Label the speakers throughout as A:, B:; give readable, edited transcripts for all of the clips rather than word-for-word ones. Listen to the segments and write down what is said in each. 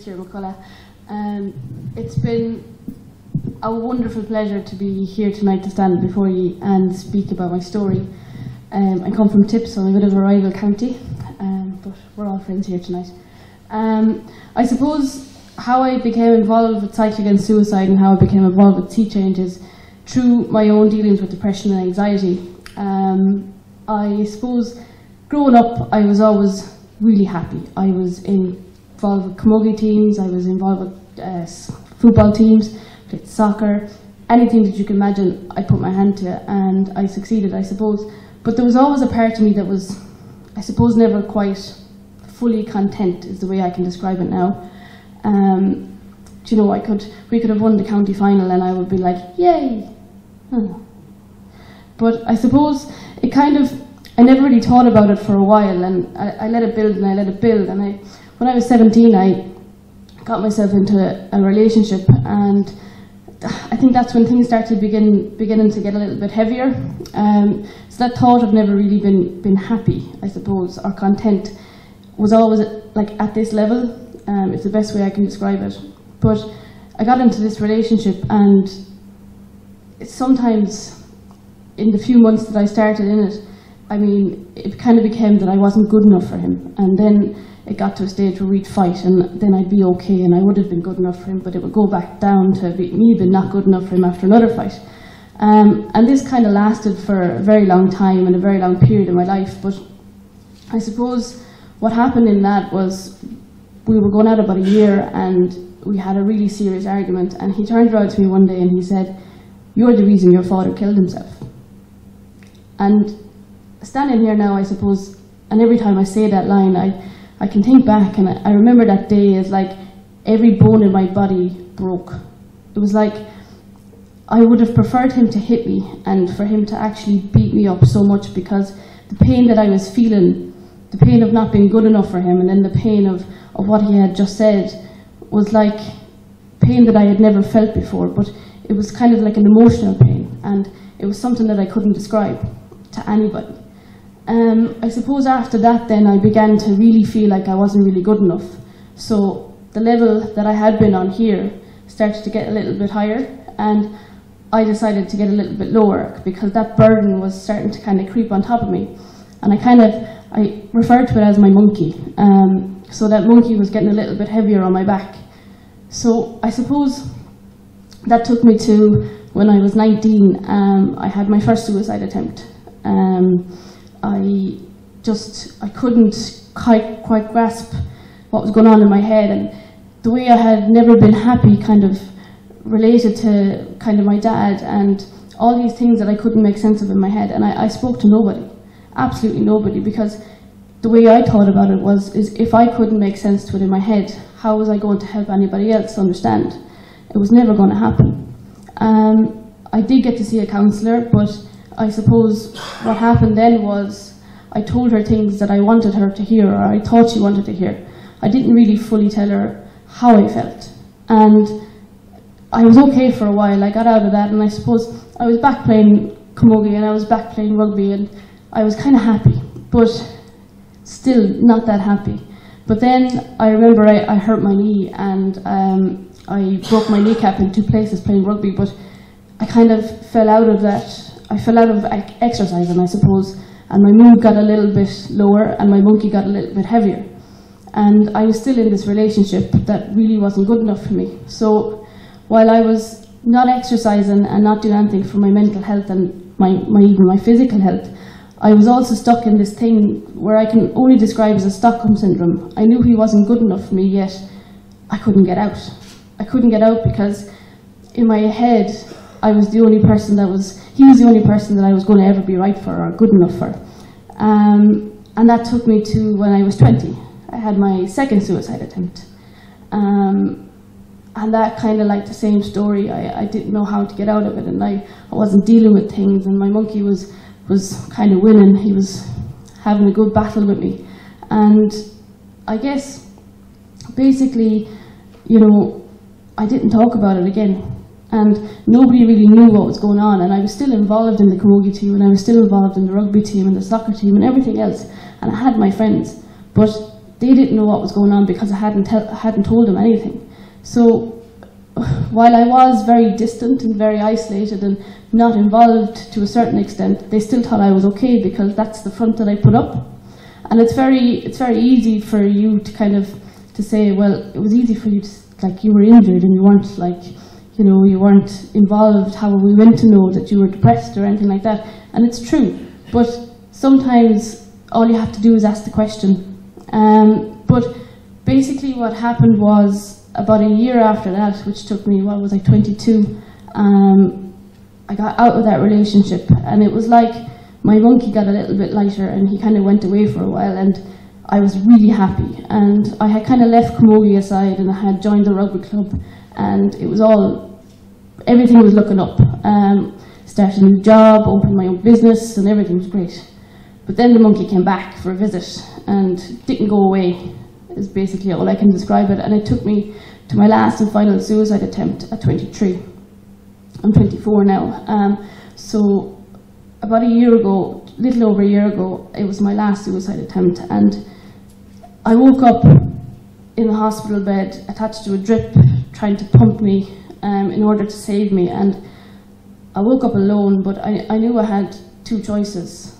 A: Sure, McCullough. It's been a wonderful pleasure to be here tonight to stand before you and speak about my story. I come from Tips, so I'm a bit of a rival county, but we're all friends here tonight. I suppose how I became involved with Cycling Against Suicide and how I became involved with Sea Change is through my own dealings with depression and anxiety. I suppose growing up I was always really happy. I was involved with camogie teams, I was involved with football teams, played soccer, anything that you can imagine I put my hand to, and I succeeded, I suppose. But there was always a part of me that was, I suppose, never quite fully content, is the way I can describe it now. You know, we could have won the county final and I would be like, yay! But I suppose it kind of, I never really thought about it for a while, and I let it build and I let it build. And when I was 17, I got myself into a relationship, and I think that's when things started beginning to get a little bit heavier. So that thought of never really been happy, I suppose, or content, was always like at this level. It's the best way I can describe it. But I got into this relationship, and sometimes in the few months that I started in it, I mean, it kind of became that I wasn't good enough for him. And then it got to a stage where we'd fight, and then I'd be okay, and I would have been good enough for him, but it would go back down to me being not good enough for him after another fight. And this kind of lasted for a very long time and a very long period in my life. But I suppose what happened in that was we were going out about a year, and we had a really serious argument, and he turned around to me one day and he said, "You're the reason your father killed himself." And standing here now, I suppose, and every time I say that line, I can think back, and I remember that day as like every bone in my body broke. It was like I would have preferred him to hit me and for him to actually beat me up so much, because the pain that I was feeling, the pain of not being good enough for him, and then the pain of what he had just said, was like pain that I had never felt before. But it was kind of like an emotional pain, and it was something that I couldn't describe to anybody. I suppose after that then I began to really feel like I wasn't really good enough. So the level that I had been on here started to get a little bit higher, and I decided to get a little bit lower, because that burden was starting to kind of creep on top of me. And I referred to it as my monkey. So that monkey was getting a little bit heavier on my back. So I suppose that took me to when I was 19. I had my first suicide attempt. I couldn't quite grasp what was going on in my head, and the way I had never been happy kind of related to kind of my dad and all these things that I couldn't make sense of in my head. And I spoke to nobody, absolutely nobody, because the way I thought about it is if I couldn't make sense to it in my head, how was I going to help anybody else understand? It was never going to happen. I did get to see a counsellor, but I suppose what happened then was I told her things that I wanted her to hear, or I thought she wanted to hear. I didn't really fully tell her how I felt. And I was okay for a while. I got out of that, and I suppose I was back playing camogie and I was back playing rugby, and I was kind of happy, but still not that happy. But then I remember I hurt my knee, and I broke my kneecap in 2 places playing rugby, but I kind of fell out of that. I fell out of exercising, I suppose, and my mood got a little bit lower and my monkey got a little bit heavier. And I was still in this relationship that really wasn't good enough for me. So while I was not exercising and not doing anything for my mental health and even my physical health, I was also stuck in this thing where I can only describe as a Stockholm syndrome. I knew he wasn't good enough for me, yet I couldn't get out. I couldn't get out because in my head I was the only person he was the only person that I was going to ever be right for or good enough for. And that took me to when I was 20. I had my second suicide attempt. And that kind of like the same story. I didn't know how to get out of it, and I wasn't dealing with things, and my monkey was kind of winning. He was having a good battle with me. And I guess basically, you know, I didn't talk about it again. And nobody really knew what was going on, and I was still involved in the camogie team, and I was still involved in the rugby team and the soccer team and everything else, and I had my friends, but they didn't know what was going on because I hadn't told them anything. So while I was very distant and very isolated and not involved to a certain extent, they still thought I was okay because that's the front that I put up. And it's very easy for you to kind of to say, well, it was easy for you to, like, you were injured and you weren't, like, you know, you weren't involved. How are we meant to know that you were depressed or anything like that? And it's true, but sometimes all you have to do is ask the question. But basically what happened was, about a year after that, which took me, what was I, 22, I got out of that relationship, and it was like my monkey got a little bit lighter and he kind of went away for a while, and I was really happy. And I had kind of left camogie aside and I had joined the rugby club, and it was all, everything was looking up. Started a new job, opened my own business, and everything was great. But then the monkey came back for a visit and didn't go away, is basically all I can describe it. And it took me to my last and final suicide attempt at 23. I'm 24 now. So about a year ago, little over a year ago, it was my last suicide attempt, and I woke up in the hospital bed attached to a drip trying to pump me in order to save me. And I woke up alone, but I knew I had two choices.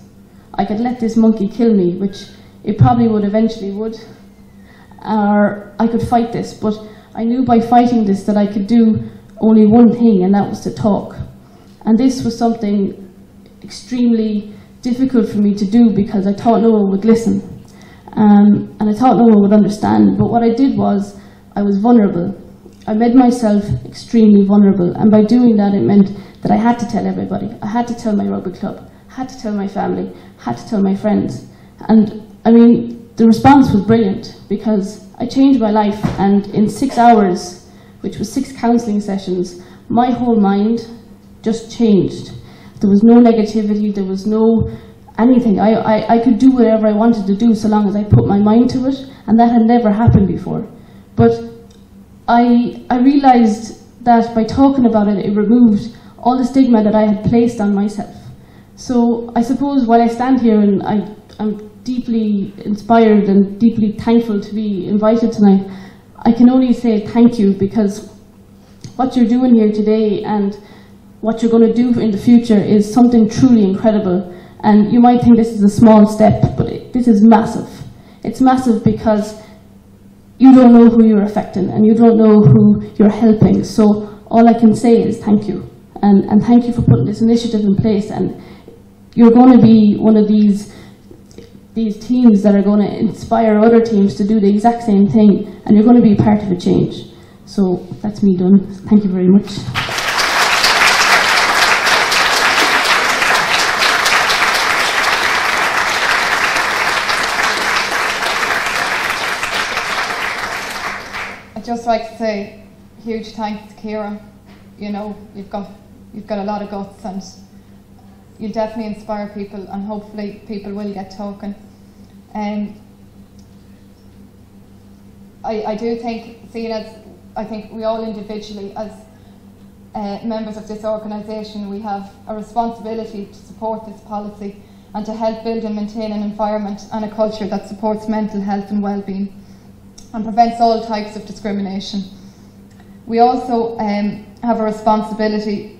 A: I could let this monkey kill me, which it probably would eventually would, or I could fight this. But I knew by fighting this that I could do only one thing, and that was to talk. And this was something extremely difficult for me to do because I thought no one would listen. And I thought no one would understand. But what I did was, I was vulnerable. I made myself extremely vulnerable, and by doing that it meant that I had to tell everybody. I had to tell my rugby club, had to tell my family, had to tell my friends. And I mean, the response was brilliant because I changed my life, and in 6 hours, which was 6 counselling sessions, my whole mind just changed. There was no negativity, there was no anything. I could do whatever I wanted to do so long as I put my mind to it, and that had never happened before. But I realised that by talking about it, it removed all the stigma that I had placed on myself. So I suppose while I stand here and I'm deeply inspired and deeply thankful to be invited tonight, I can only say thank you, because what you're doing here today and what you're going to do in the future is something truly incredible. And you might think this is a small step, but this is massive. It's massive because you don't know who you're affecting and you don't know who you're helping. So all I can say is thank you. And thank you for putting this initiative in place. And you're going to be one of these teams that are going to inspire other teams to do the exact same thing, and you're going to be part of a change. So that's me done. Thank you very much.
B: I'd just like to say huge thanks to Ciara. You know, you've got a lot of guts, and you'll definitely inspire people, and hopefully people will get talking. I do think, seeing as I think we all individually, as members of this organisation, we have a responsibility to support this policy and to help build and maintain an environment and a culture that supports mental health and well-being and prevents all types of discrimination. We also have a responsibility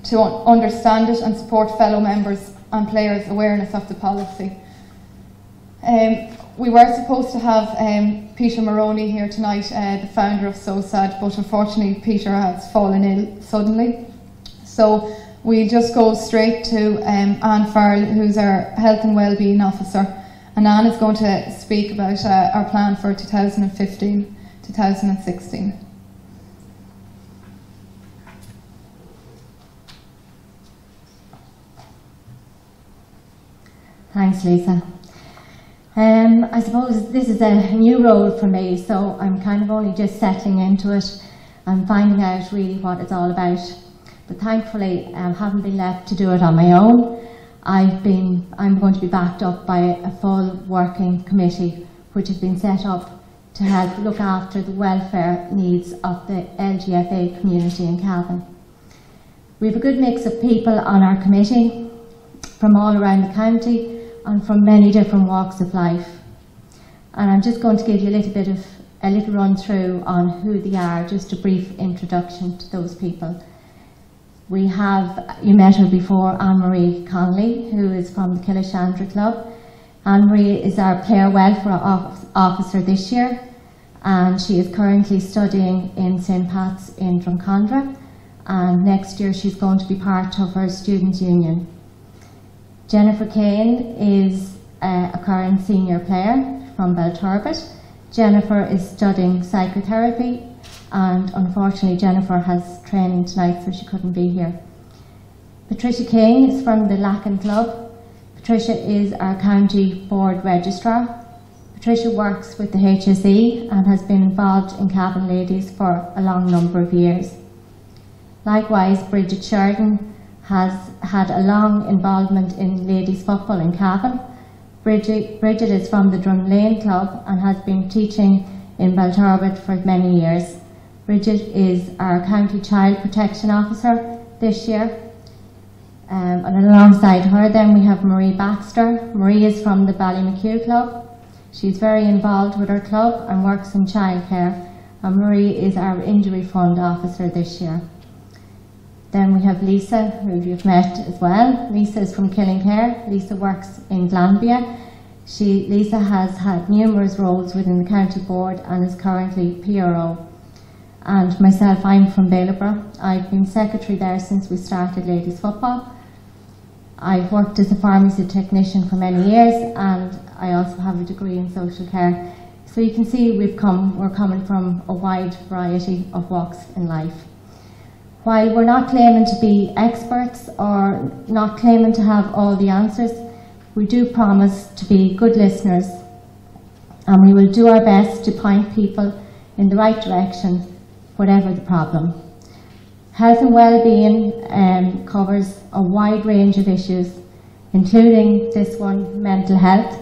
B: to understand it and support fellow members and players' awareness of the policy. We were supposed to have Peter Maroney here tonight, the founder of So Sad, but unfortunately Peter has fallen ill suddenly. So we'll just go straight to Anne Farrell, who's our Health and Wellbeing Officer. And Anne is going to speak about our plan for 2015-2016.
C: Thanks, Lisa. I suppose this is a new role for me, so I'm kind of only just settling into it and finding out really what it's all about. But thankfully, I haven't been left to do it on my own. I'm going to be backed up by a full working committee which has been set up to help look after the welfare needs of the LGFA community in Cavan. We have a good mix of people on our committee from all around the county and from many different walks of life. And I'm just going to give you a little run through on who they are, just a brief introduction to those people. We have, you met her before, Anne-Marie Connolly, who is from the Killishandra Club. Anne-Marie is our Player Welfare Officer this year, and she is currently studying in St. Pat's in Drumcondra, and next year she's going to be part of her Students' Union. Jennifer Kane is a current senior player from Belturbet. Jennifer is studying psychotherapy, and unfortunately Jennifer has training tonight, so she couldn't be here. Patricia Kane is from the Lacken Club. Patricia is our County Board Registrar. Patricia works with the HSE and has been involved in Cavan Ladies for a long number of years. Likewise, Bridget Sheridan has had a long involvement in ladies football in Cavan. Bridget is from the Drum Lane Club and has been teaching in Belturbet for many years. Bridget is our County Child Protection Officer this year. And alongside her then we have Marie Baxter. Marie is from the Ballymacue Club. She's very involved with her club and works in childcare. And Marie is our Injury Fund Officer this year. Then we have Lisa, who you've met as well. Lisa is from Killincare. Lisa works in Glanbia. Lisa has had numerous roles within the County Board and is currently PRO. And myself, I'm from Bailieborough. I've been secretary there since we started ladies football. I've worked as a pharmacy technician for many years, and I also have a degree in social care. So you can see we're coming from a wide variety of walks in life. While we're not claiming to be experts or not claiming to have all the answers, we do promise to be good listeners, and we will do our best to point people in the right direction, whatever the problem. Health and well-being covers a wide range of issues, including this one, mental health.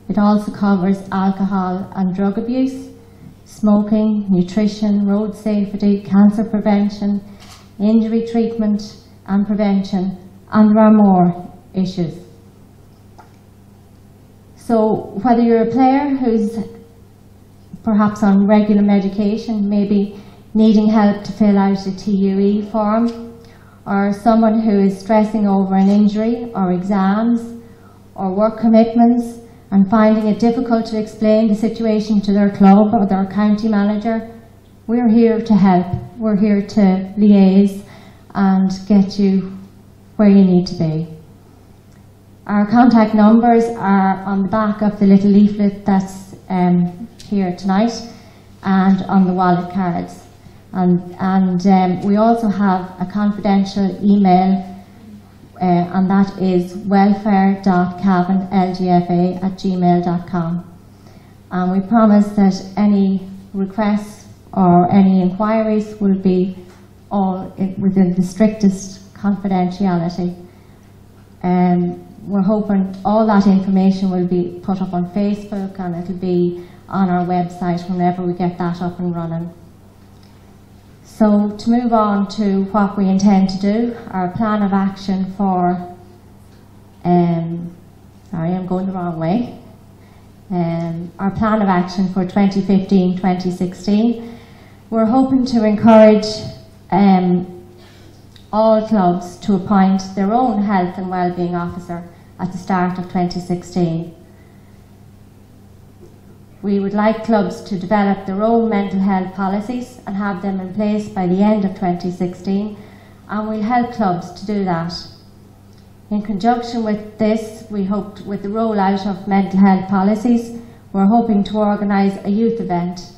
C: It also covers alcohol and drug abuse, smoking, nutrition, road safety, cancer prevention, injury treatment and prevention, and there are more issues. So whether you're a player who's perhaps on regular medication, maybe needing help to fill out a TUE form, or someone who is stressing over an injury or exams or work commitments and finding it difficult to explain the situation to their club or their county manager, we're here to help. We're here to liaise and get you where you need to be. Our contact numbers are on the back of the little leaflet that's here tonight and on the wallet cards. And we also have a confidential email, and that is welfare.cavanlgfa@gmail.com. And we promise that any requests or any inquiries will be all within the strictest confidentiality. We're hoping all that information will be put up on Facebook, and it'll be on our website whenever we get that up and running. So to move on to what we intend to do, our plan of action for, sorry, I'm going the wrong way. Our plan of action for 2015-2016, we're hoping to encourage all clubs to appoint their own health and wellbeing officer at the start of 2016. We would like clubs to develop their own mental health policies and have them in place by the end of 2016, and we'll help clubs to do that. In conjunction with this, we hoped with the rollout of mental health policies, we're hoping to organise a youth event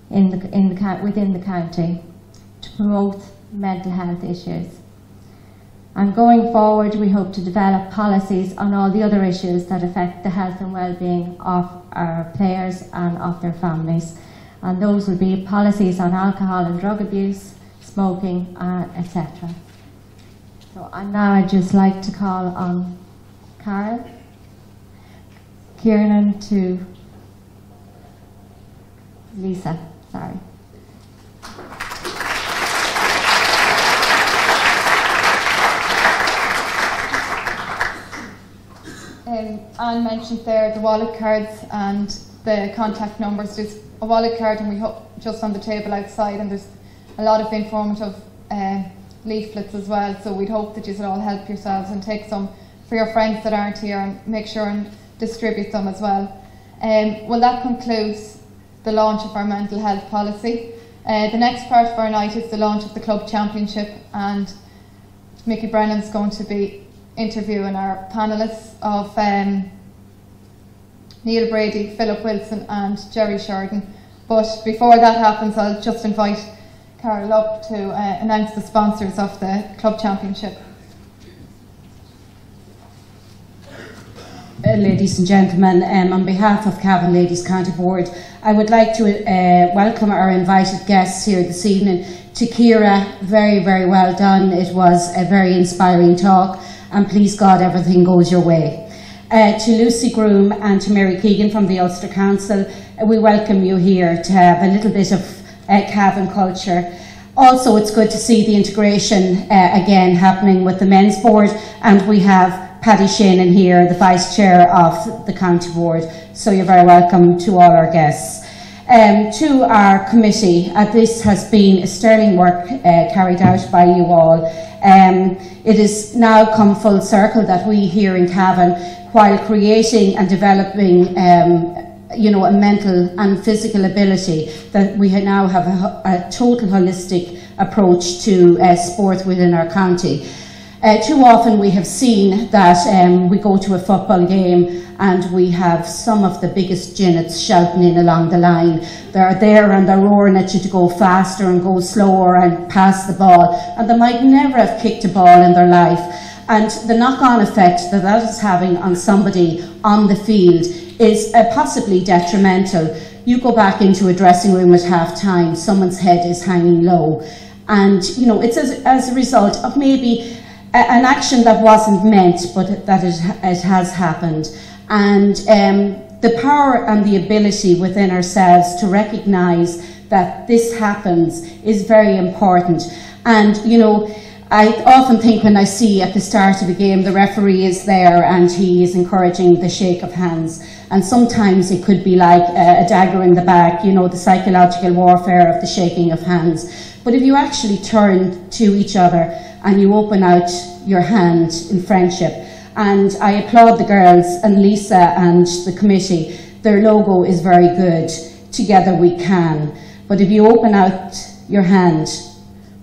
C: within the county to promote mental health issues. And going forward, we hope to develop policies on all the other issues that affect the health and well-being of our players and of their families. And those will be policies on alcohol and drug abuse, smoking, etc. So now I'd just like to call on Carol, Kieran to Lisa, sorry.
B: Anne mentioned there the wallet cards, and the contact numbers. There's a wallet card and we just on the table outside, and there's a lot of informative leaflets as well, so we'd hope that you will all help yourselves and take some for your friends that aren't here and make sure and distribute them as well. Well, that concludes the launch of our mental health policy. The next part of our night is the launch of the club championship, and Mickey Brennan's going to be interviewing our panellists of Neil Brady, Philip Wilson and Jerry Sheridan. But before that happens, I'll just invite Carol up to announce the sponsors of the club championship.
D: Ladies and gentlemen, on behalf of Cavan Ladies County Board, I would like to welcome our invited guests here this evening. To Ciara, very, very well done. It was a very inspiring talk, and please God, everything goes your way. To Lucy Groom and to Mary Keegan from the Ulster Council, we welcome you here to have a little bit of Cavan culture. Also, it's good to see the integration again happening with the men's board, and we have Paddy Shannon here, the Vice Chair of the County Board, so you're very welcome to all our guests. To our committee, this has been a sterling work carried out by you all. It has now come full circle that we here in Cavan, while creating and developing you know, a mental and physical ability, that we now have a total holistic approach to sport within our county. Too often we have seen that we go to a football game and we have some of the biggest ginnets shouting in along the line. They're there and they're roaring at you to go faster and go slower and pass the ball, and they might never have kicked a ball in their life. And the knock-on effect that that is having on somebody on the field is possibly detrimental. You go back into a dressing room at half-time, someone's head is hanging low, and you know, it's as a result of maybe an action that wasn't meant, but that it has happened. And the power and the ability within ourselves to recognise that this happens is very important. And you know, I often think when I see at the start of a game the referee is there and he is encouraging the shake of hands, and sometimes it could be like a dagger in the back, you know, the psychological warfare of the shaking of hands. But if you actually turn to each other and you open out your hand in friendship, and I applaud the girls and Lisa and the committee, their logo is very good, together we can. But if you open out your hand,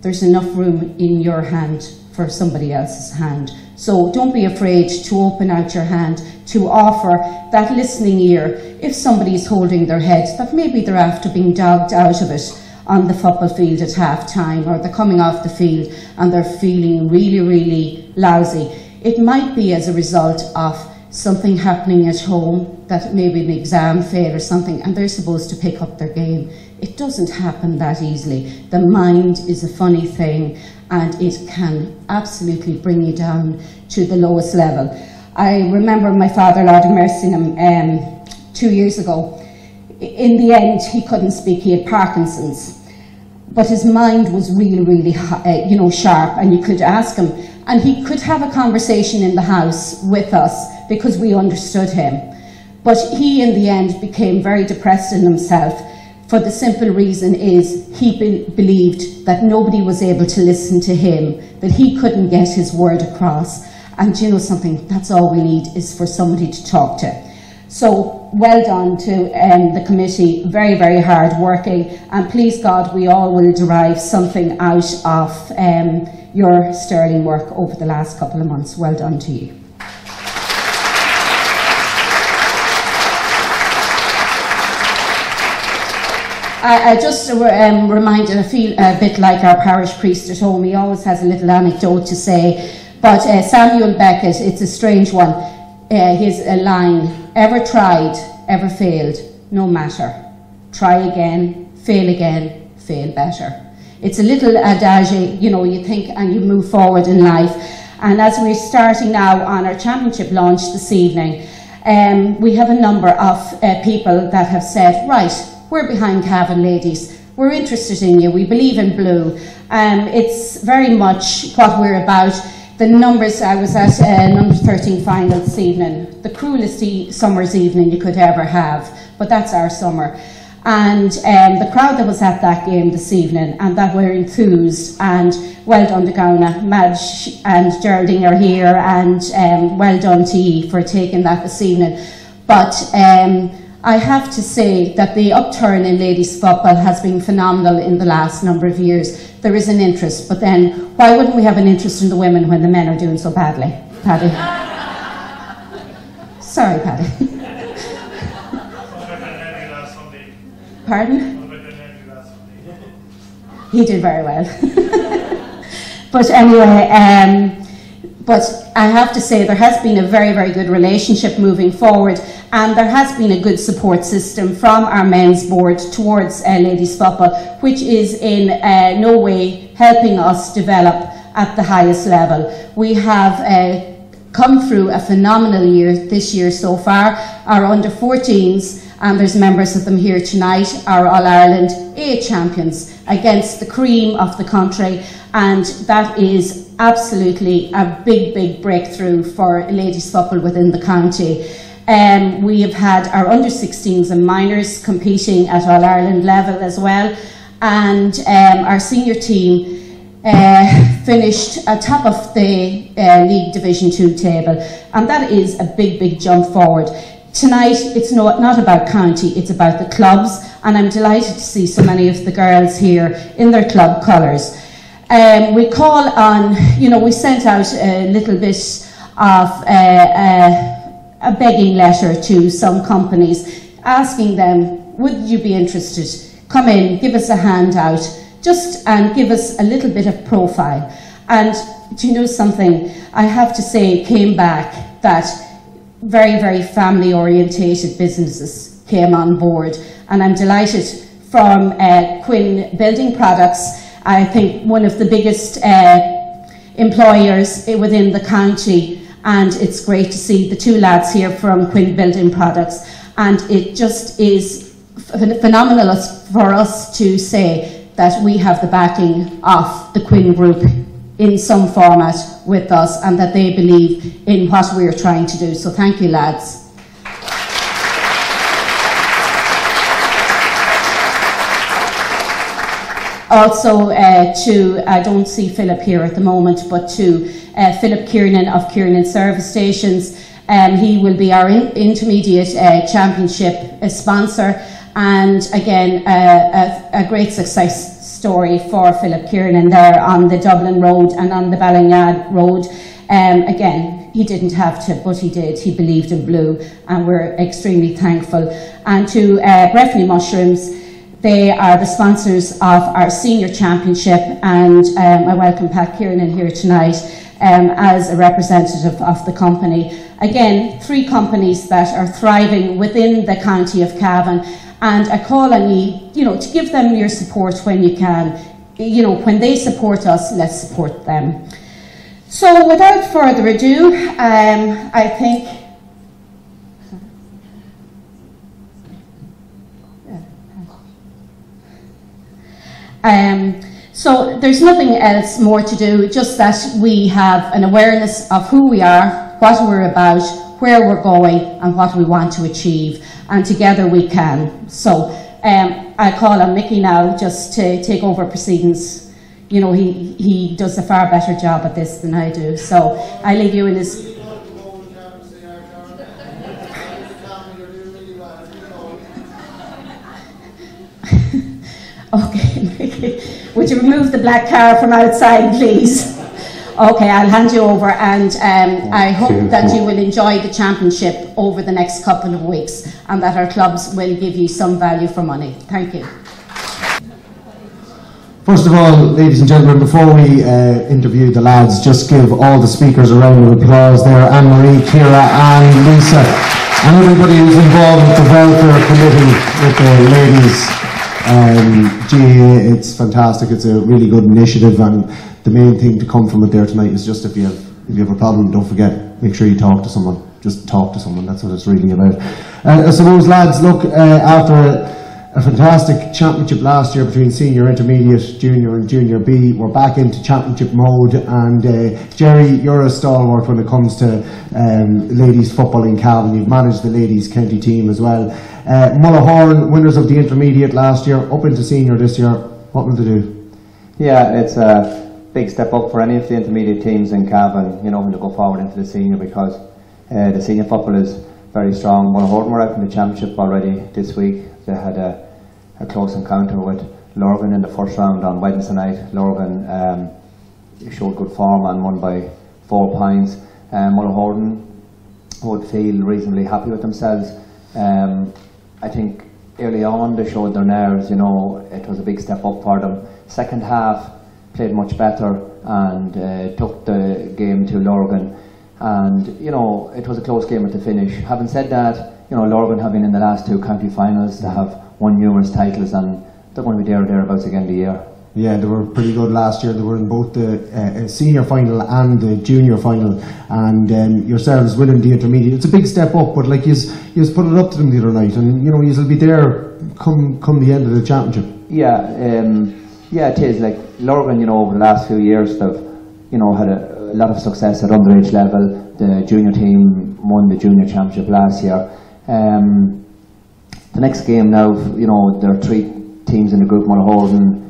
D: there's enough room in your hand for somebody else's hand. So don't be afraid to open out your hand, to offer that listening ear if somebody's holding their head, that maybe they're after being dogged out of it on the football field at half time, or they're coming off the field and they're feeling really, really lousy. It might be as a result of something happening at home, that maybe an exam fail or something, and they're supposed to pick up their game. It doesn't happen that easily. The mind is a funny thing, and it can absolutely bring you down to the lowest level. I remember my father, Lord have mercy on him, 2 years ago. In the end, he couldn't speak. He had Parkinson's, but his mind was really, really, you know, sharp, and you could ask him, and he could have a conversation in the house with us because we understood him. But he, in the end, became very depressed in himself, for the simple reason is he believed that nobody was able to listen to him, that he couldn't get his word across. And you know something, that's all we need, is for somebody to talk to. So well done to the committee, very, very hard working, and please God, we all will derive something out of your sterling work over the last couple of months. Well done to you. I just reminded, I feel a bit like our parish priest at home. He always has a little anecdote to say, but Samuel Beckett, it's a strange one. His line, ever tried, ever failed, no matter. Try again, fail better. It's a little adage, you know, you think and you move forward in life. And as we're starting now on our championship launch this evening, we have a number of people that have said, right, we're behind Cavan Ladies, we're interested in you, we believe in blue. It's very much what we're about. the numbers, I was at number 13 final this evening, the cruelest summer's evening you could ever have, but that's our summer. And the crowd that was at that game this evening, and that were enthused, and well done to Gauna, Madge and Geraldine are here, and well done to you for taking that this evening. But I have to say that the upturn in ladies football has been phenomenal in the last number of years. There is an interest, but then why wouldn't we have an interest in the women when the men are doing so badly? Paddy? Sorry, Paddy. Pardon? He did very well. But anyway, but I have to say there has been a very, very good relationship moving forward, and there has been a good support system from our men's board towards ladies football, which is in no way helping us develop at the highest level. We have come through a phenomenal year this year so far. Our under-14s, and there's members of them here tonight, are All-Ireland A champions against the cream of the country, and that is absolutely a big, big breakthrough for ladies football within the county. We have had our under-16s and minors competing at All-Ireland level as well, and our senior team finished atop of the League Division 2 table, and that is a big, big jump forward. Tonight, it's not about county, it's about the clubs, and I'm delighted to see so many of the girls here in their club colours. We call on, we sent out a little bit of a begging letter to some companies, asking them, would you be interested? Come in, give us a handout, and give us a little bit of profile. And do you know something? I have to say, it came back that very, very family-orientated businesses came on board, and I'm delighted from Quinn Building Products, I think one of the biggest employers within the county, and it's great to see the two lads here from Quinn Building Products, and it just is phenomenal for us to say that we have the backing of the Quinn Group in some format with us, and that they believe in what we're trying to do. So thank you, lads. Also I don't see Philip here at the moment, but to Philip Kiernan of Kiernan Service Stations. He will be our intermediate championship sponsor, and again a great success story for Philip Kiernan there on the Dublin Road and on the Ballinad Road. Again, he didn't have to, but he did. He believed in blue, and we're extremely thankful. And to Breffni Mushrooms, they are the sponsors of our senior championship, and I welcome Pat Kiernan here tonight as a representative of the company. Again, 3 companies that are thriving within the county of Cavan, and I call on you, to give them your support when you can. When they support us, let's support them. So without further ado, I think so there's nothing else more to do, just that we have an awareness of who we are, what we're about, where we're going, and what we want to achieve, and together we can. So I call on Mickey now just to take over proceedings. He does a far better job at this than I do, so I leave you in his... Okay, Mickey, would you remove the black car from outside, please? Okay, I'll hand you over, and I hope that you will enjoy the championship over the next couple of weeks, and that our clubs will give you some value for money. Thank you.
E: First of all, ladies and gentlemen, before we interview the lads, just give all the speakers a round of applause there. Anne-Marie, Ciara and Lisa, and everybody who's involved with the welfare committee with the ladies. It's fantastic. It's a really good initiative, and the main thing to come from it there tonight is just if you have a problem, don't forget, make sure you talk to someone. Just talk to someone. That's what it's really about. I suppose, lads, look, after a fantastic championship last year between senior, intermediate, junior and junior B. We're back into championship mode, and Jerry, you're a stalwart when it comes to ladies football in Cavan. You've managed the ladies county team as well. Mullahoran, winners of the intermediate last year, up into senior this year. What will they do?
F: Yeah, it's a big step up for any of the intermediate teams in Cavan, you know, when they go forward into the senior, because the senior football is very strong. Mullahoran were out in the championship already this week. They had a close encounter with Lurgan in the first round on Wednesday night. Lurgan showed good form and won by 4 points. Mullahoran would feel reasonably happy with themselves. I think early on they showed their nerves, you know, it was a big step up for them. Second half played much better and took the game to Lurgan, and you know, it was a close game at the finish. Having said that, you know, Lurgan have been in the last 2 county finals. They have won numerous titles, and they're going to be there or thereabouts again the year. Yeah, they were pretty good last year. They were in both the senior final and the junior final, and yourselves winning the intermediate. It's a big step up, but like you put it up to them the other night, and you know, you'll be there come the end of the championship. Yeah, it is. Like Lurgan, you know, over the last few years, they've, you know, had a lot of success at underage level. The junior team won the junior championship last year. The next game now, you know, there are 3 teams in the group. Mullahoran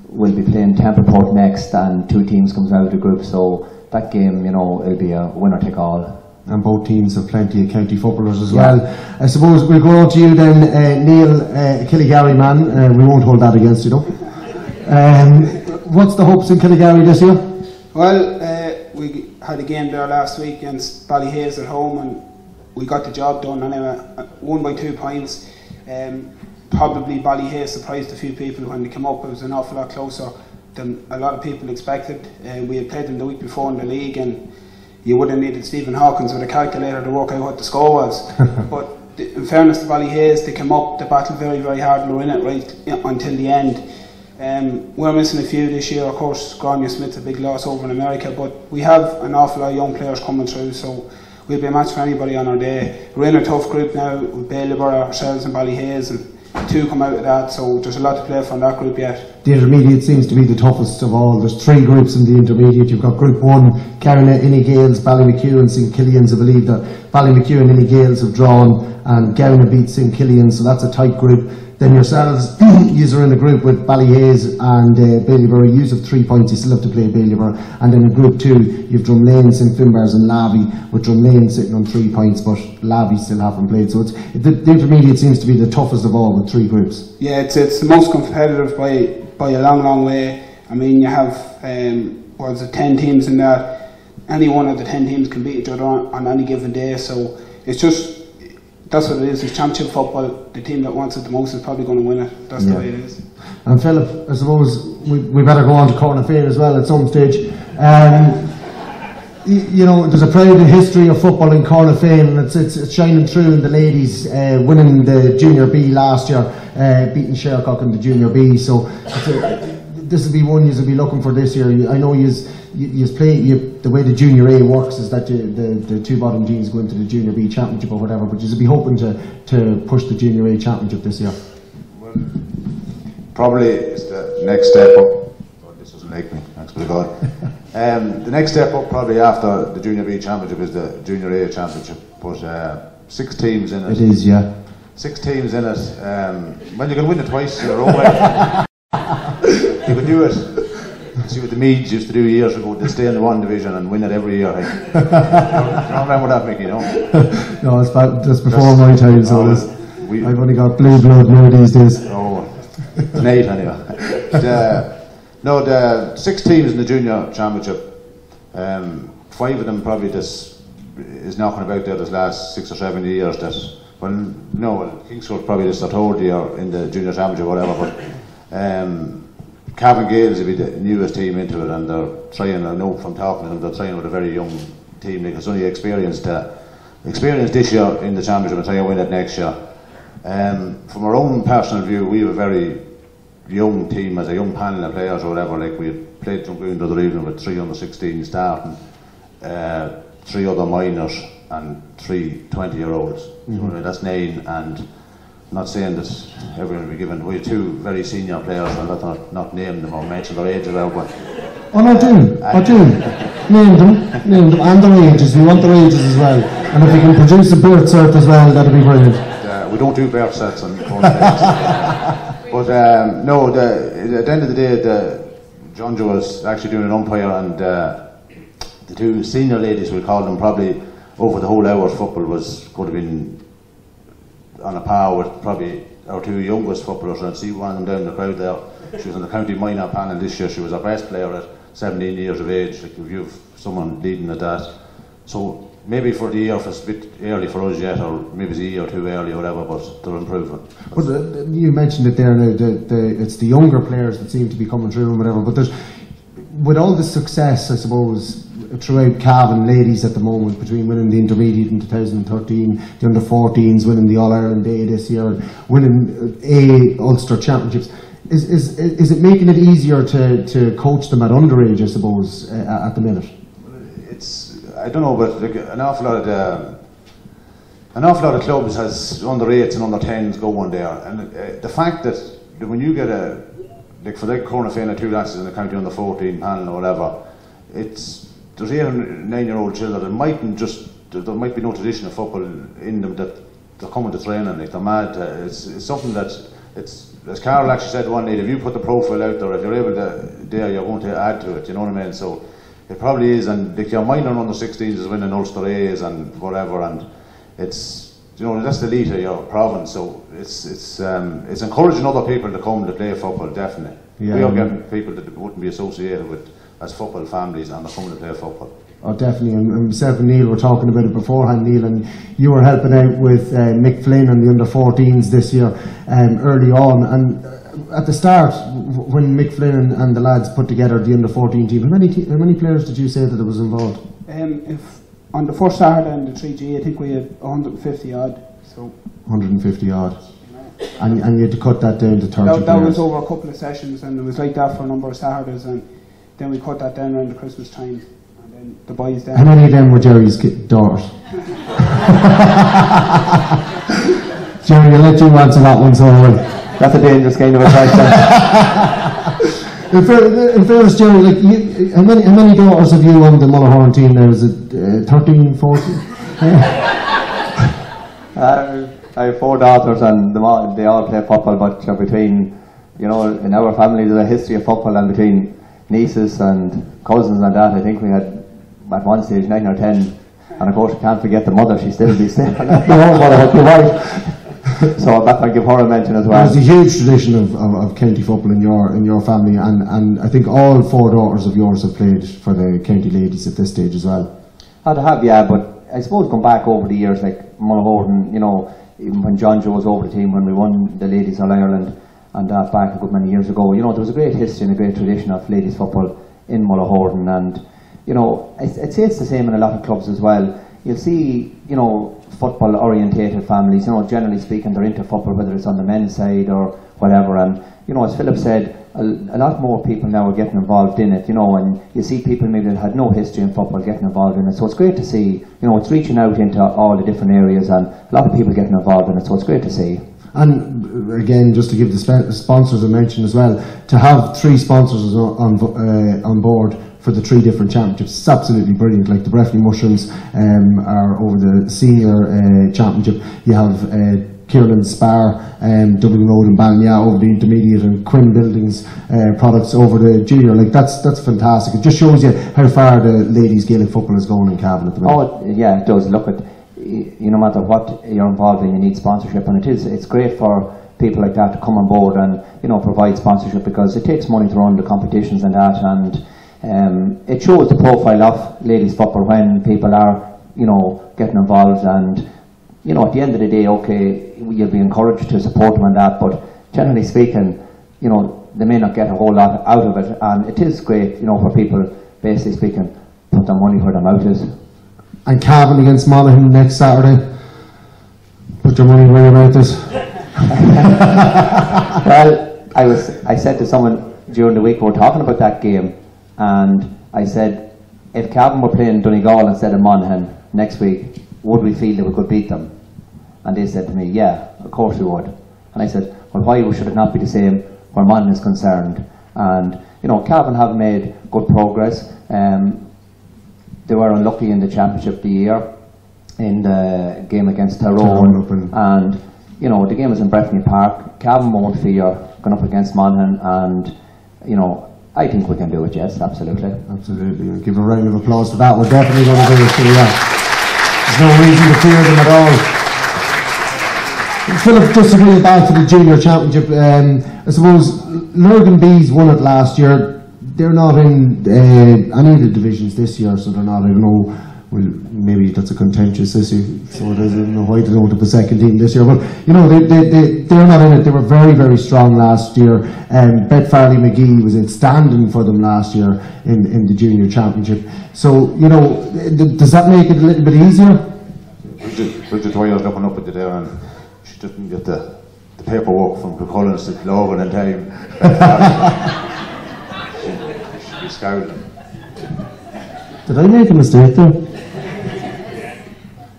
F: will be playing Templeport next, and 2 teams comes out of the group, so that game, you know, it'll be a winner take all. And both teams have plenty of county footballers as well. I suppose we'll go on to you then, Neil, Killygarry man. We won't hold that against you though. What's the hopes in Killygarry this year?
G: Well, we had a game there last week against Ballyhaise at home, and we got the job done anyway. Won by 2 points. Probably Ballyhaise surprised a few people when they came up. It was an awful lot closer than a lot of people expected. We had played them the week before in the league, and you would have needed Stephen Hawkins with a calculator to work out what the score was. But in fairness to Ballyhaise, they came up, they battled very, very hard, and were in it right until the end. We're missing a few this year, of course. Grania Smith's a big loss over in America, but we have an awful lot of young players coming through, so we'll be a match for anybody on our day. We're in a tough group now with Bailieborough, ourselves and Ballyhaise, and 2 come out of that, so there's a lot to play for in that group yet. The intermediate seems to be the toughest of all. There's 3 groups in the intermediate. You've got Group 1, Carina, Inigales, Ballymacue and St Killian's. I believe that Ballymacue and Inigales have drawn, and Gowna beat St Killian's, so that's a tight group. Then yourselves, you are in a group with Ballyhaise and Bailieborough. You have 3 points, you still have to play Bailieborough. And then in Group 2, you've Drumlane, St Finbarrs and Lavey, with Drumlane sitting on 3 points, but Lavey still haven't played. So the intermediate seems to be the toughest of all, with 3 groups. Yeah, it's the most competitive by a long, long way. I mean, you have 10 teams in that. Any one of the 10 teams can beat each other on any given day. So it's just, that's what it is. It's championship football. The team that wants it the most is probably going to win it. That's the way it is. And Philip, I suppose we better go on to Cornafane as well at some stage. You know, there's a pride and history of football in Cornafane, and it's shining through in the ladies, winning the Junior B last year, beating Shercock in the Junior B. So this will be one you'll be looking for this year. I know you play. The way the Junior A works is that the 2 bottom teams go into the Junior B Championship or whatever, but you'll be hoping to push the Junior A Championship this year.
H: Well, probably it's the next step up. Oh, this doesn't make me, thanks be to God. The next step up probably after the Junior B Championship is the Junior A Championship, but 6 teams in it. It is, yeah. 6 teams in it. Well, you can win it twice in a row. You can do it. See what the Meads used to do years ago. They stay in the 1 division and win it every year. Like. You don't remember that, Mickey, no? No, that's before my time, so I've only got blue blood now these days. Oh, it's an 8 anyway. The 6 teams in the Junior Championship, 5 of them probably is knocking about there this last 6 or 7 years. Kingscourt probably just their 3rd year in the Junior Championship or whatever, but Cavan Gaels will be the newest team into it, and they're trying, I know from talking to them, they're trying with a very young team. It's only experienced this year in the championship and trying to win it next year. From our own personal view, we have a very young team, as a young panel of players or whatever. Like, we had played Drumgoon the other evening with 3 under 16 starting, 3 other minors and 3 20-year-olds. So that's 9, and not saying that everyone will be given. We have two very senior players, I'll not name them or mention their ages out, but
E: oh no, do. Name them, and their ages. We want their ages as well. And if we can produce a birth cert as well, that'd be brilliant.
H: We don't do birth certs on phone players. But no, at the end of the day, John Joe was actually doing an umpire, and the two senior ladies, we'll call them, probably over the whole hour of football could have been on a par with probably our two youngest footballers. And see one of them down in the crowd there. She was on the county minor panel this year. She was a best player at 17 years of age. Like, if you've someone leading at that, so maybe for the year, it's a bit early for us yet, or maybe it's a year or two early or whatever, but they're improving.
E: But you mentioned it there now, it's the younger players that seem to be coming through and whatever, but with all the success, I suppose, throughout Cavan ladies at the moment, between winning the intermediate in 2013, the under-14s winning the All-Ireland A this year, winning Ulster Championships, is it making it easier to coach them at underage, I suppose, at the minute?
H: I don't know, but like, an awful lot of clubs has under 8s and under 10s going there, and the fact that when you get like for the Corner Féin, two lads in the county under 14 panel or whatever, there's 8 and 9-year-old children that there might be no tradition of football in them, that they're coming to training, like they're mad. It's something that as Carol actually said one night, if you put the profile out there, if you're able to you're going to add to it, you know what I mean? So it probably is, and like your minor under 16s is winning Ulster A's and whatever, and it's, you know, that's the elite of your province, so it's encouraging other people to come to play football, definitely. Yeah, we are getting people that wouldn't be associated with as football families, and they're coming to play football.
E: Oh, definitely. And myself and Neil were talking about it beforehand, Neil, and you were helping out with Mick Flynn and the under-14s this year early on. And at the start, when Mick Flynn and the lads put together the under-14 team, how many players did you say that was involved?
G: If on the first Saturday and the 3G, I think we had 150 odd. So
E: 150 odd. And you had to cut that down to 30
G: that was over a couple of sessions, and it was like that for a number of Saturdays, and then we cut that down around the Christmas time. The boys down.
E: How many of them were Jerry's daughters? Jerry, I'll let you answer that one, so
F: that's a dangerous kind of a question.
E: in fairness, Jerry, like how many daughters have you on the Mullahoran team now? Is it 13, 14?
F: I have 4 daughters, and they all play football, but between, you know, in our family there's a history of football, and between nieces and cousins and that, I think we had at one stage 9 or 10, and of course you can't forget the mother. She still be staying at home, but your wife. So I'll give her a mention as well.
E: There's a huge tradition of county football in your family, and I think all 4 daughters of yours have played for the county ladies at this stage as well.
F: I'd have, yeah, but I suppose going back over the years, like Mullahoran, you know, even when John Joe was over the team, when we won the Ladies All Ireland, and that back a good many years ago, you know, there was a great history and a great tradition of ladies football in Mullahoran, and you know, I'd say it's the same in a lot of clubs as well. You'll see, you know, football orientated families, you know, generally speaking, they're into football, whether it's on the men's side or whatever, and you know, as Philip said, a lot more people now are getting involved in it, you know, and you see people maybe that had no history in football getting involved in it, so it's great to see, you know, it's reaching out into all the different areas, and a lot of people getting involved in it, so it's great to see.
E: And again, just to give the sponsors a mention as well, to have 3 sponsors on board for the 3 different championships, it's absolutely brilliant. Like the Breffni Mushrooms are over the senior championship. You have Kierland's Spar, Dublin Road and Balnya over the intermediate, and Quinn Buildings products over the junior. Like that's fantastic. It just shows you how far the ladies Gaelic football is going in Cavan at the moment.
F: Oh yeah, it does. Look at, you no matter what you're involved in, you need sponsorship, and it's great for people like that to come on board and, you know, provide sponsorship, because it takes money to run the competitions and that, and it shows the profile of ladies football when people are, you know, getting involved, and you know, at the end of the day, okay, you'll be encouraged to support them and that, but generally speaking, you know, they may not get a whole lot out of it, and it is great, you know, for people, basically speaking, put their money where their mouth is.
E: And Cavan against Monaghan next Saturday. Put your money where your mouth is.
F: Well, I said to someone during the week, we were talking about that game, and I said, if Cavan were playing Donegal instead of Monaghan next week, would we feel that we could beat them? And they said to me, yeah, of course we would. And I said, well, why should it not be the same where Monaghan is concerned? And, you know, Cavan have made good progress. They were unlucky in the championship the year in the game against Tyrone. And, you know, the game was in Breffni Park. Cavan won't fear going up against Monaghan, and, you know, I think we can do it, yes, absolutely.
E: Absolutely. We'll give a round of applause for that. We're definitely going to do it. So, yeah. There's no reason to fear them at all. Philip, just to bring it back to the junior championship, I suppose Lurgan Bees won it last year. They're not in any of the divisions this year, so they're not, I don't know, well, maybe that's a contentious issue, so it is, I don't know why they don't have a second team this year, but you know, they're not in it. They were very, very strong last year. Bet Farley McGee was outstanding for them last year in the junior championship. So, you know, does that make it a little bit easier?
H: Bridget Dwyer's looking up at you there, and she didn't get the paperwork from Collins to Logan in time. She should be scouting.
E: Did I make a mistake there?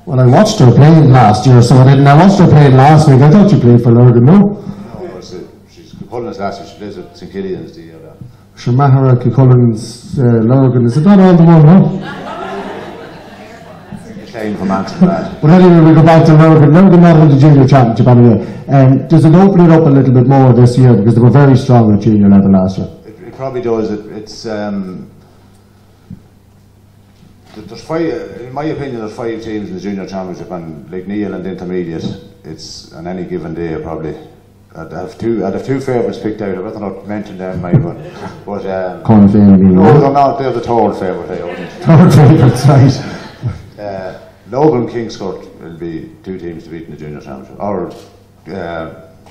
E: Well, I watched her playing last year, so I didn't. I watched her playing last week. I thought she played for Lurgan, no?
H: No, she's Collins last year. She plays at St Killian's the year there.
E: Shamahara, Cucullins, Lurgan. Is it not all the one, no?
H: Claim from answering that.
E: But anyway, we go back to Lurgan. Lurgan not in the junior championship anyway. Does it open it up a little bit more this year, because they were very strong at junior level last year?
H: It probably does. It's there's five, in my opinion, there's 5 teams in the junior championship, and like Neil and the intermediate, it's on any given day probably. I'd have two favourites picked out. I better not mention them, but no, they're not. They're the third favourite. I wouldn't.
E: Third favourites, right?
H: Logan Kingscourt will be 2 teams to beat in the junior championship. Or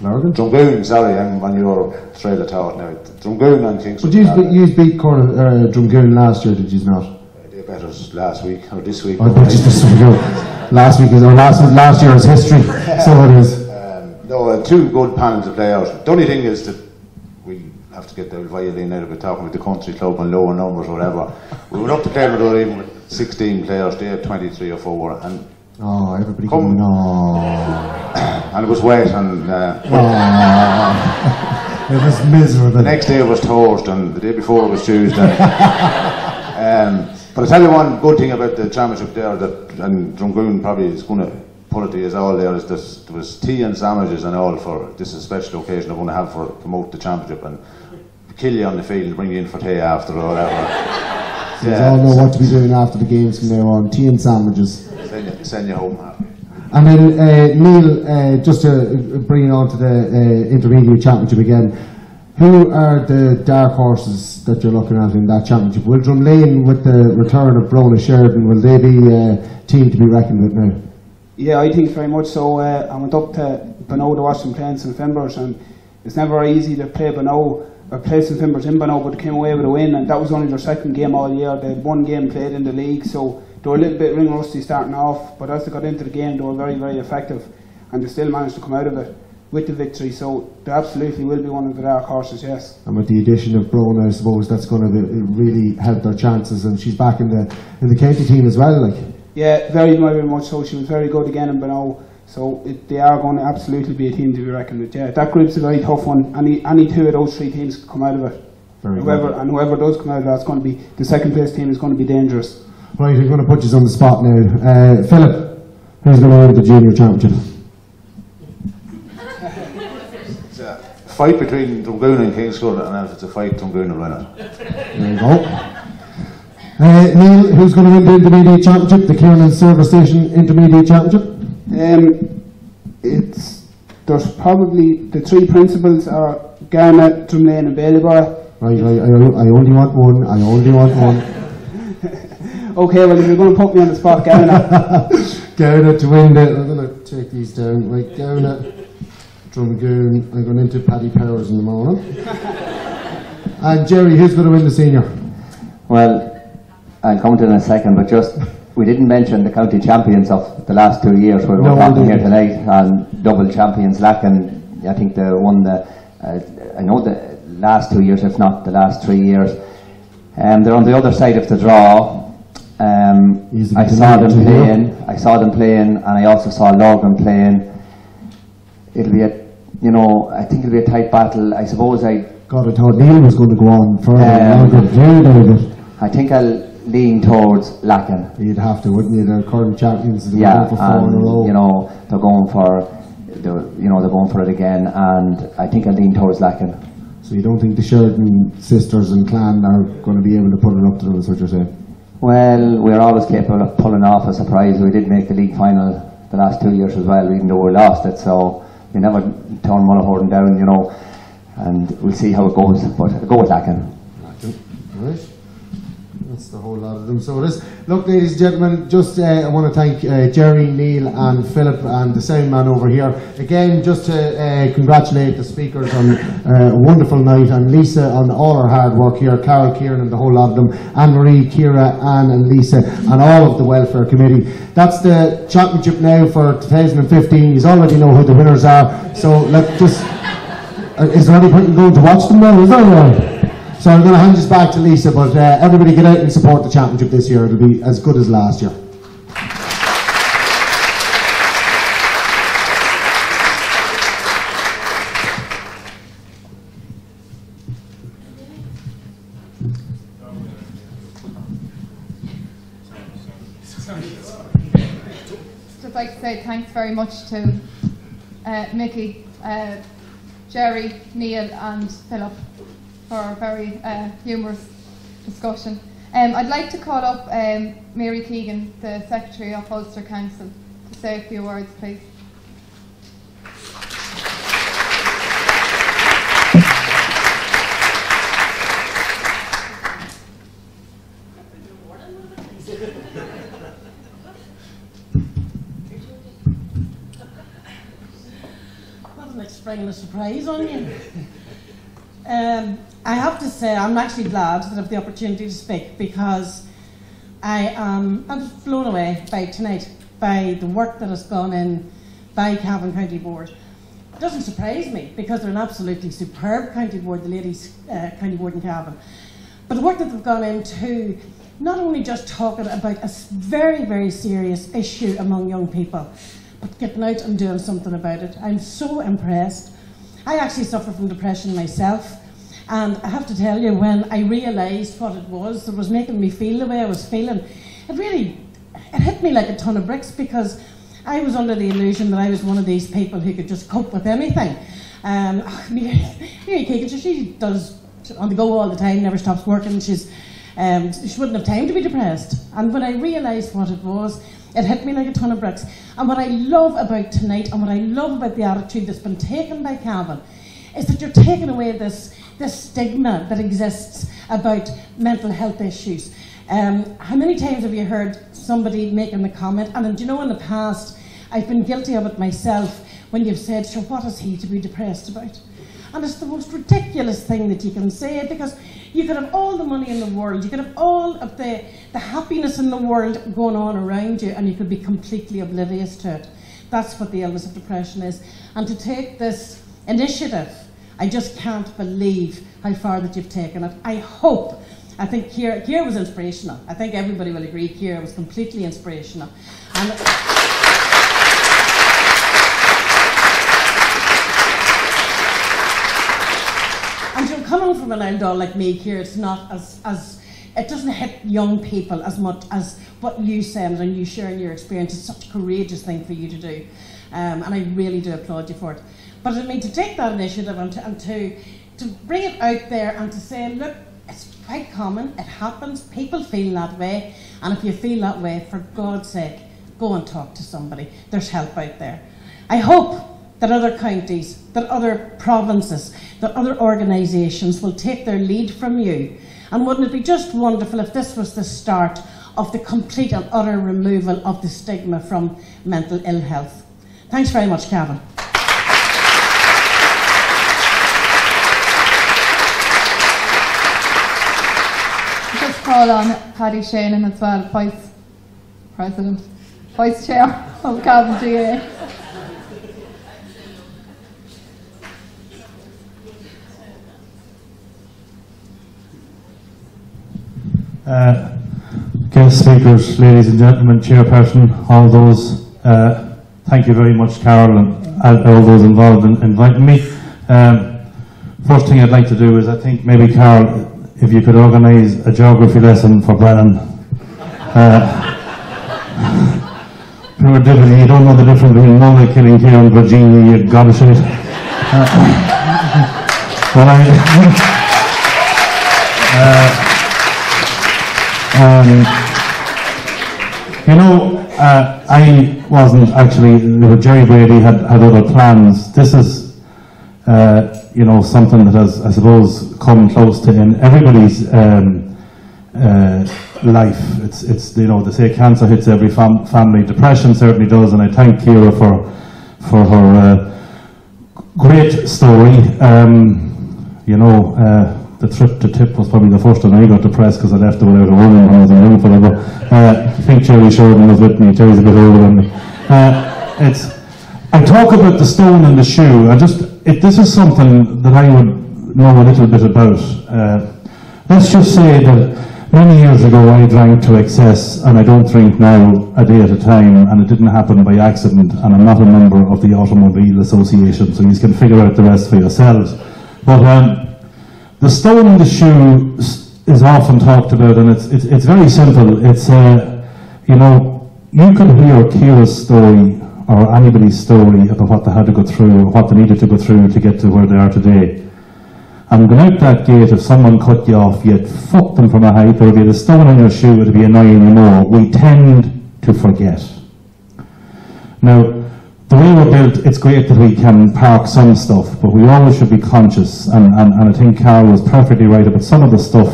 E: Lurgan?
H: Drumgoon, sorry, I'm on your trail of thought now. Drumgoon and Kingscourt.
E: But you beat Drumgoon last year, did you not?
H: Better last week or this week.
E: Just this week. Last week is last year's history, so it is.
H: No, 2 good panels to play out. The only thing is that we have to get the violin out of it, talking with the country club and lower numbers or whatever. We went up to Clare even with 16 players. They had 23 or 4, and
E: everybody coming.
H: And it was wet, and
E: it was miserable.
H: The next day it was Thursday, and the day before it was Tuesday. But I'll tell you one good thing about the championship there, and Drumgoon probably is going to pull it to you all there, is that there was tea and sandwiches and all for this is a special occasion they're going to have for promote the championship, and kill you on the field, bring you in for tea after or whatever.
E: So you all know what to be doing after the games from now on, tea and sandwiches.
H: Send you home happy.
E: And then Neil, just to bring it on to the intermediate championship again, who are the dark horses that you're looking at in that championship? Will Drumlane, with the return of Brona Sheridan, will they be a team to be reckoned with now?
G: Yeah, I think very much so. I went up to Bono to watch them play in St Fimbers, and it's never easy to play Bono or play St Fimbers in Bono, but they came away with a win, and that was only their second game all year. They had 1 game played in the league, so they were a little bit ring rusty starting off, but as they got into the game, they were very, very effective, and they still managed to come out of it with the victory, so they absolutely will be one of the dark horses, yes.
E: And with the addition of Brona, I suppose that's going to really help their chances, and she's back in the county team as well, like.
G: Yeah, very, very much so. She was very good again in Bono, so they are going to absolutely be a team to be reckoned with. Yeah, that group's a very tough one. Any 2 of those 3 teams come out of it. Whoever does come out of that, it's going to be the second place team is going to be dangerous.
E: Right, I'm going to put you on the spot now. Philip, who's going to win the junior championship?
H: It's a fight between Drumgoon and Kingscourt, and if it's a fight, Drumgoon will win it.
E: There you go. Neil, who's going to win the intermediate championship, the Kiernan Service Station Intermediate Championship?
G: There's probably the 3 principals are Garnet, Drumlane and Baileybar.
E: Right, I only want one.
G: Okay, well if you're going to put me on the spot, Garnet.
E: Garnet to win I'm going to take these down. Right, Garnet, Drumgoon, I'm going into Paddy Powers in the morning. And Jerry, who's going to win the senior?
F: Well, I'll come to it in a second, but just, we didn't mention the county champions of the last 2 years. We're talking here tonight, and double champions, Lacken, I think they won I know the last 2 years, if not the last 3 years. They're on the other side of the draw. I saw them playing, and I also saw Logan playing. It'll be a you know, I think it'll be a tight battle. I suppose
E: God, I thought Neil was going to go on further.
F: I think I'll lean towards Lacken.
E: You'd have to, wouldn't you? They're current champions. They're
F: Yeah,
E: going for 4 in a row.
F: you know, they're going for it again, and I think I'll lean towards Lacken.
E: So you don't think the Sheridan sisters and clan are going to be able to put it up to them, is what you're saying?
F: Well, we're always capable of pulling off a surprise. We did make the league final the last 2 years as well, even though we lost it, so you never turn Mullahoran down, you know, and we'll see how it goes, but I'll go with Lacken.
E: Right. That's the whole lot of them. So it is. Look, ladies and gentlemen, just I want to thank Jerry, Neil and Philip and the sound man over here. Again, just to congratulate the speakers on a wonderful night, and Lisa on all her hard work here, Carol, Kieran and the whole lot of them, Anne-Marie, Ciara, Anne and Lisa and all of the Welfare Committee. That's the championship now for 2015. You already know who the winners are. So let's just... is there any point in going to watch them now? Is there? So I'm going to hand this back to Lisa, but everybody get out and support the championship this year. It'll be as good as last year.
B: Just like to say thanks very much to Mickey, Jerry, Neil and Philip for a very humorous discussion. I'd like to call up Mary Keegan, the Secretary of Ulster Council, to say a few words, please.
I: Wasn't expecting a surprise on you. I have to say I'm actually glad that I have the opportunity to speak, because I'm blown away by tonight, by the work that has gone in by Cavan County Board. It doesn't surprise me, because they're an absolutely superb county board, the ladies' county board in Cavan. But the work that they've gone into not only just talking about a very, very serious issue among young people, but getting out and doing something about it. I'm so impressed. I actually suffer from depression myself, and I have to tell you, when I realised what it was that was making me feel the way I was feeling, it hit me like a ton of bricks, because I was under the illusion that I was one of these people who could just cope with anything. Mary Keegan, she does on the go all the time, never stops working. She wouldn't have time to be depressed. And when I realised what it was, it hit me like a ton of bricks. And what I love about tonight, and what I love about the attitude that's been taken by Cavan, is that you're taking away this stigma that exists about mental health issues. How many times have you heard somebody making the comment, and do you know, in the past, I've been guilty of it myself, when you've said, so what is he to be depressed about? And it's the most ridiculous thing that you can say, because you could have all the money in the world, you could have all of the happiness in the world going on around you, and you could be completely oblivious to it. That's what the illness of depression is. And to take this initiative, I just can't believe how far that you've taken it. I think Ciara was inspirational. I think everybody will agree Ciara was completely inspirational. And you're coming from an old doll like me, Ciara, it's not it doesn't hit young people as much as what you said, and you sharing your experience is such a courageous thing for you to do. And I really do applaud you for it. But I mean, to take that initiative and to bring it out there and to say, look, it's quite common, it happens, people feel that way, and if you feel that way, for God's sake, go and talk to somebody. There's help out there. I hope that other counties, that other provinces, that other organisations will take their lead from you. And wouldn't it be just wonderful if this was the start of the complete and utter removal of the stigma from mental ill health? Thanks very much, Cavan.
B: Just call on Paddy Shannon as well, Vice Chair of Cavan GA.
J: Guest speakers, ladies and gentlemen, chairperson, all those, thank you very much, Carol, and all those involved in inviting me. First thing I'd like to do is, I think maybe Carl, if you could organise a geography lesson for Brennan. You don't know the difference between Mona, Killinkere and Virginia, you gobshite. But I wasn't actually, Jerry Brady had other plans. This is, something that has, I suppose, come close to in everybody's life. It's they say cancer hits every family. Depression certainly does, and I thank Ciara for her great story. The trip to Tip was probably the first time I got depressed because I left it without a woman when I was in room for her. But I think Jerry Sheridan was with me. Jerry's a bit older than me. I talk about the stone in the shoe. This is something that I would know a little bit about. Let's just say that many years ago I drank to excess, and I don't drink now a day at a time, and it didn't happen by accident, and I'm not a member of the Automobile Association, so you can figure out the rest for yourselves. But the stone in the shoe is often talked about, and it's very simple. It's you could hear Ciara's story or anybody's story about what they had to go through or what they needed to go through to get to where they are today. And going out that gate, if someone cut you off, you'd fuck them from a height, or if you had a stone in your shoe, it'd be annoying you more. We tend to forget. Now, the way we're built, it's great that we can park some stuff, but we always should be conscious, and I think Carl was perfectly right about some of the stuff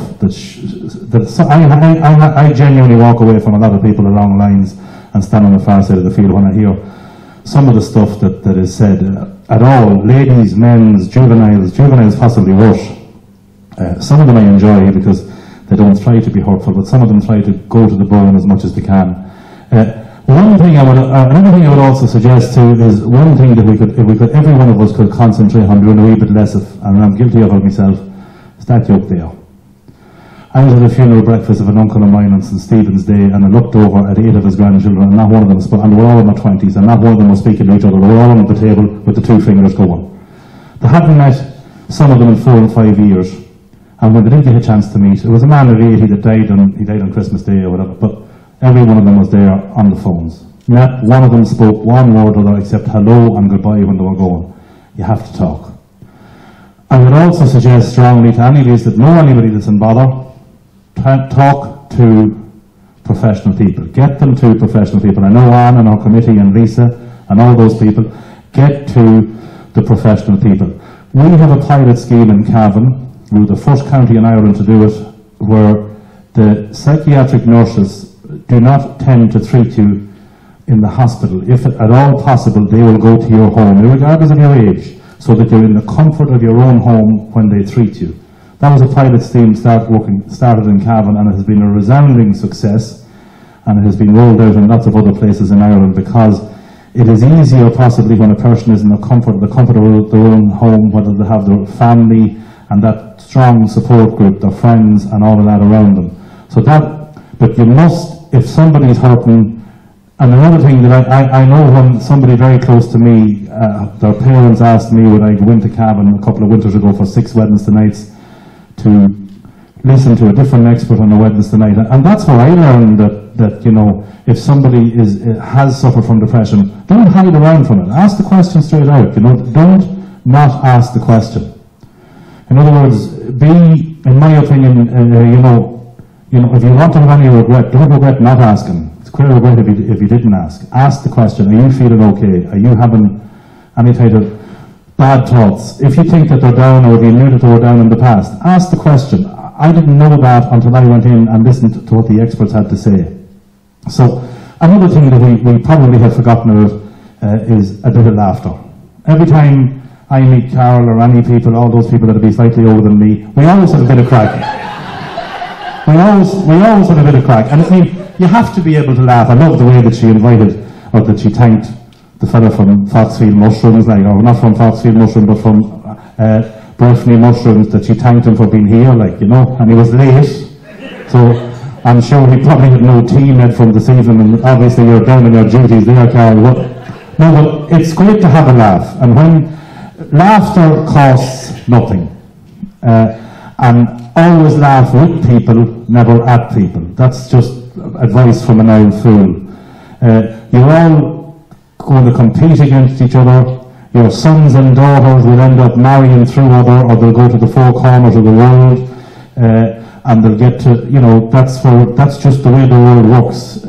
J: I genuinely walk away from a lot of people along lines and stand on the far side of the field when I hear some of the stuff that is said at all. Ladies, men's, juveniles possibly worse. Some of them I enjoy because they don't try to be hurtful, but some of them try to go to the bone as much as they can. Another thing I would also suggest too is one thing that every one of us could concentrate on doing a wee bit less of, and I'm guilty of it myself, is that yoke there. I was at a funeral breakfast of an uncle of mine on St. Stephen's Day, and I looked over at 8 of his grandchildren, and not one of them and they were all in their 20s, and not one of them was speaking to each other. They were all on the table with the 2 fingers going. They hadn't met some of them in 4 and 5 years, and when they didn't get a chance to meet, it was a man of 80 that died on Christmas Day or whatever, but every one of them was there on the phones. Not one of them spoke one word other except hello and goodbye when they were going. You have to talk. I would also suggest strongly to anybody that know anybody that's in bother, talk to professional people. Get them to professional people. I know Anne and our committee and Lisa and all those people. Get to the professional people. We have a pilot scheme in Cavan. We were the first county in Ireland to do it, where the psychiatric nurses do not tend to treat you in the hospital. If at all possible, they will go to your home, regardless of your age, so that you're in the comfort of your own home when they treat you. That was a pilot scheme started in Cavan, and it has been a resounding success, and it has been rolled out in lots of other places in Ireland, because it is easier possibly when a person is in the comfort of their own home, whether they have their family and that strong support group, their friends and all of that around them. But you must, if somebody's hurting. And another thing that I know, when somebody very close to me, their parents asked me would I go into Cavan a couple of winters ago for 6 Wednesday nights to listen to a different expert on a Wednesday night. And that's where I learned that if somebody has suffered from depression, don't hide around from it. Ask the question straight out. Don't not ask the question. In other words, be, in my opinion, if you want to have any regret, don't regret not asking. It's quite a regret if you didn't ask. Ask the question, are you feeling okay? Are you having any kind of bad thoughts? If you think that they're down, or if you knew that they were down in the past, ask the question. I didn't know that until I went in and listened to what the experts had to say. So, another thing that we probably have forgotten about is a bit of laughter. Every time I meet Carol or any people, all those people that will be slightly older than me, we always have a bit of crack. We always have a bit of crack. And I mean, you have to be able to laugh. I love the way that she invited, or that she thanked the fellow from Foxfield Mushrooms, or not from Foxfield Mushrooms, but from Breffney Mushrooms, that she thanked him for being here, and he was late. So I'm sure he probably had no tea made from this evening, and obviously you're down in your duties there, Carl. No, but it's great to have a laugh, and when laughter costs nothing, and always laugh with people, never at people. That's just advice from an old fool. You're all going to compete against each other. Your sons and daughters will end up marrying through other, or they'll go to the four corners of the world, and they'll get to, you know, that's just the way the world works.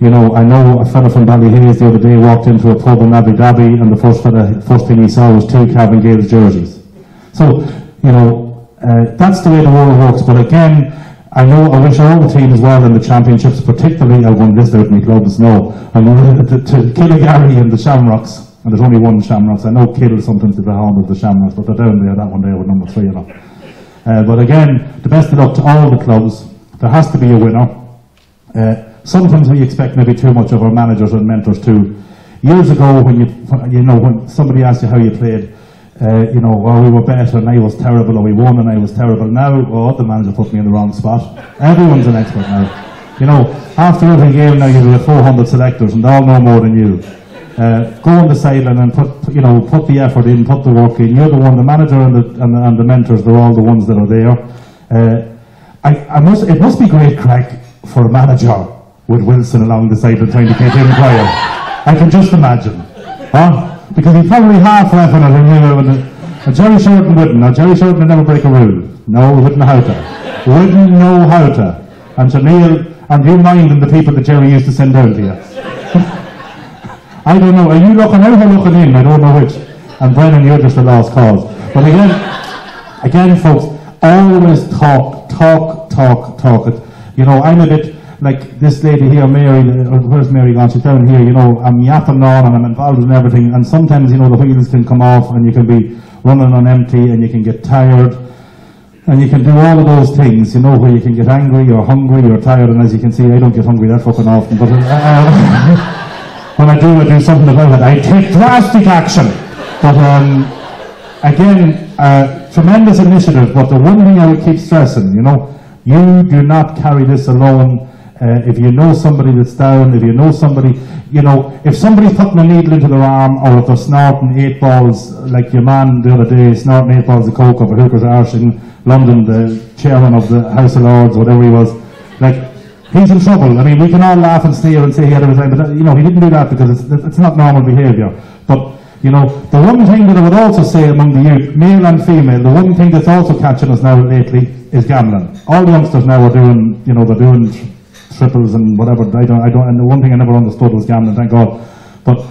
J: You know, I know a fella from Ballyhaise the other day walked into a pub in Abu Dhabi, and the first thing he saw was 2 Calvin Gales jerseys. So, you know, that's the way the world works. But again, I wish all the teams well in the championships, particularly, I'll go and list out my clubs now. I'm going to Killigary and the Shamrocks, and there's only one Shamrocks. I know Kill sometimes to the home of the Shamrocks, but they're down there, that one there with number 3, you know. But again, the best of luck to all the clubs. There has to be a winner. Sometimes we expect maybe too much of our managers and mentors too. Years ago, when when somebody asked you how you played, you know, oh, we were better and I was terrible, or we won and I was terrible. Now, oh, the manager put me in the wrong spot. Everyone's an expert now. You know, after every game now you have 400 selectors and they all know more than you. Go on the sideline and put the effort in, put the work in. You're the one, the manager and the mentors, they're all the ones that are there. It must be great crack for a manager with Wilson along the side and trying to keep him quiet. I can just imagine. Huh? Because he's probably half laughing at him. Jerry Shorten wouldn't. Now, Jerry Shorten would never break a rule. No, he wouldn't know how to. Wouldn't know how to. And to Neil, and you minding the people that Jerry used to send down to you. I don't know. Are you looking out or looking in? I don't know which. And Brennan, you're just a lost cause. But again, folks, always talk. You know, I'm a bit like this lady here, Mary. Where's Mary gone? She's down here. You know, I'm yapping on and I'm involved in everything. And sometimes, you know, the wheels can come off and you can be running on empty and you can get tired. And you can do all of those things, you know, where you can get angry or hungry or tired. And as you can see, I don't get hungry that fucking often. But when I do something about it. I take drastic action. But again, tremendous initiative. But the one thing I would keep stressing, you know, you do not carry this alone. If you know somebody that's down, if you know somebody, you know, if somebody's putting a needle into their arm, or if they're snorting 8 balls, like your man the other day, snorting 8 balls of coke up a hooker's arse in London, the chairman of the House of Lords, whatever he was, like, he's in trouble. I mean, we can all laugh and sneer and say he had a good time, but you know, he didn't do that because it's not normal behaviour. But you know, the one thing that I would also say among the youth, male and female, the one thing that's also catching us now lately is gambling. All the youngsters now are doing, you know, they're doing triples and whatever. I don't. And the one thing I never understood was gambling. Thank God. But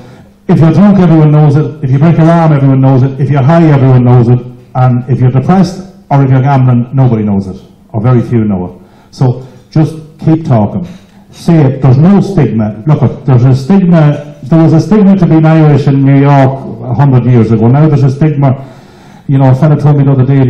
J: if you're drunk, everyone knows it. If you break your arm, everyone knows it. If you're high, everyone knows it. And if you're depressed or if you're gambling, nobody knows it, or very few know it. So just keep talking. Say it. There's no stigma. Look, there's a stigma. There was a stigma to being Irish in New York 100 years ago. Now there's a stigma. You know, a fella told me the other day,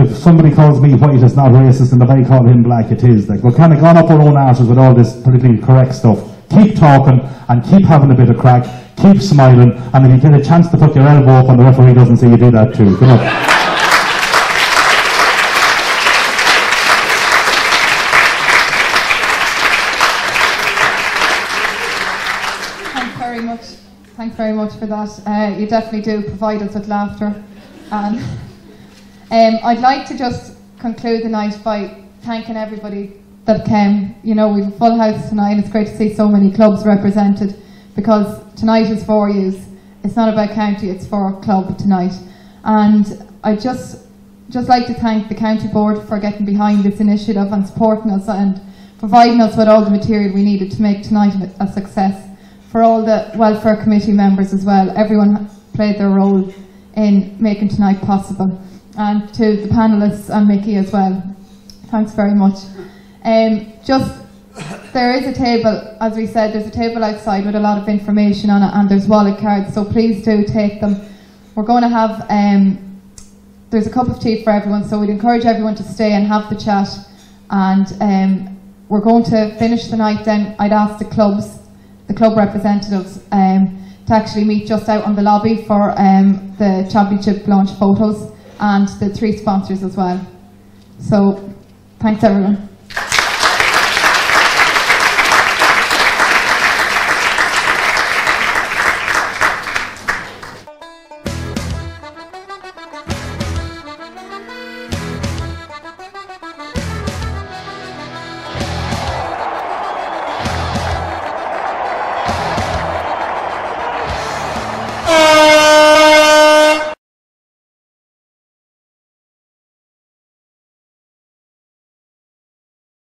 J: if somebody calls me white, it's not racist, and if I call him black, it is. Like, we're kind of gone up our own arses with all this politically correct stuff. Keep talking and keep having a bit of crack. Keep smiling, and if you get a chance to put your elbow up and the referee doesn't see you, do that too. Good luck.
B: Thanks very much for that. You definitely do provide us with laughter. And I'd like to just conclude the night by thanking everybody that came. You know, we've a full house tonight, and it's great to see so many clubs represented, because tonight is for yous. It's not about county, it's for our club tonight. And I'd just like to thank the county board for getting behind this initiative and supporting us and providing us with all the material we needed to make tonight a success. For all the welfare committee members as well, everyone played their role in making tonight possible. And to the panellists and Mickey as well, thanks very much. There is a table, as we said, there's a table outside with a lot of information on it, and there's wallet cards, so please do take them. We're going to have, there's a cup of tea for everyone, so we'd encourage everyone to stay and have the chat. And we're going to finish the night then. I'd ask the club representatives to actually meet just out on the lobby for the championship launch photos, and the 3 sponsors as well. So, thanks everyone.